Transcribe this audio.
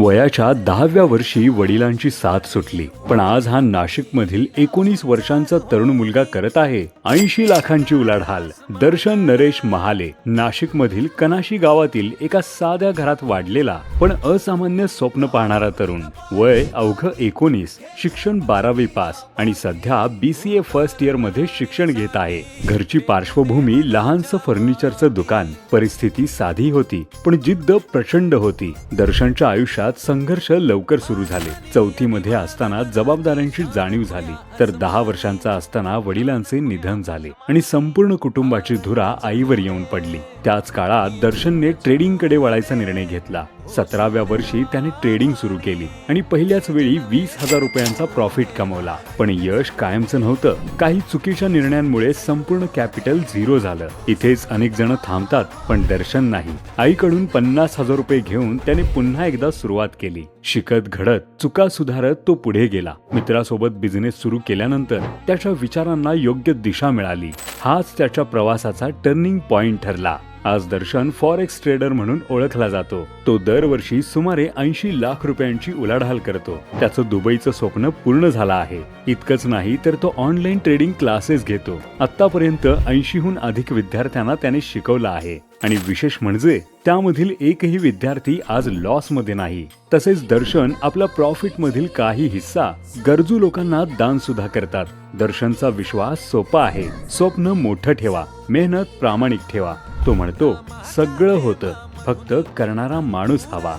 वयाच्या 10व्या वर्षी वडिलांची साथ सुटली, पण आज हा नाशिकमधील 19 वर्षांचा तरुण मुलगा करत आहे 80 लाखांची उलाढाल. दर्शन नरेश महाले नाशिकमधील कनाशी गावातील एका साध्या घरात वाढलेला पण असामान्य स्वप्न पाहणारा तरुण. वय अवघ 19, शिक्षण 12वी पास आणि सध्या BCA फर्स्ट इयर मध्ये शिक्षण घेत आहे. घरची पार्श्वभूमी लहानसं फर्निचरचं दुकान. परिस्थिती साधी होती पण जिद्द प्रचंड होती. दर्शनच्या आयुष्यात संघर्ष लवकर सुरू झाले. 4थी मध्ये असताना जबाबदाऱ्यांची जाणीव झाली, तर 10 वर्षांचा असताना वडिलांचे निधन झाले आणि संपूर्ण कुटुंबाची धुरा आईवर येऊन पडली. त्याच काळात दर्शनने ट्रेडिंगकडे वळायचा निर्णय घेतला. 17व्या वर्षी त्याने ट्रेडिंग सुरू केली आणि पहिल्याच वेळी 20,000 रुपयांचा प्रॉफिट कमवला. पण यश कायमचं नव्हतं. काही चुकीच्या निर्णयांमुळे संपूर्ण कॅपिटल झिरो झालं. इथेच अनेक जण थांबतात, पण दर्शन नाही. आईकडून 50,000 रुपये घेऊन त्याने पुन्हा एकदा सुरुवात केली. शिकत घडत चुका सुधारत तो पुढे गेला. मित्रासोबत बिझनेस सुरू केल्यानंतर त्याच्या विचारांना योग्य दिशा मिळाली. हाच त्याच्या प्रवासाचा टर्निंग पॉइंट ठरला. आज दर्शन फॉरेक्स ट्रेडर म्हणून ओळखला जातो. तो दरवर्षी सुमारे 80 लाख रुपयांची उलाढाल करतो. त्याचं दुबईचं स्वप्न पूर्ण झालं आहे. इतकंच नाही तर तो ऑनलाईन ट्रेडिंग क्लासेस घेतो. आतापर्यंत 80हून अधिक विद्यार्थ्यांना त्याने शिकवलं आहे आणि विशेष म्हणजे त्यामधील एकही विद्यार्थी आज लॉस मध्ये नाही. तसेच दर्शन आपल्या प्रॉफिट मधील काही हिस्सा गरजू लोकांना दान सुद्धा करतात. दर्शनचा विश्वास सोपा आहे. स्वप्न मोठं ठेवा, मेहनत प्रामाणिक ठेवा. तो म्हणतो, सगळं होतं, फक्त करणारा माणूस हवा.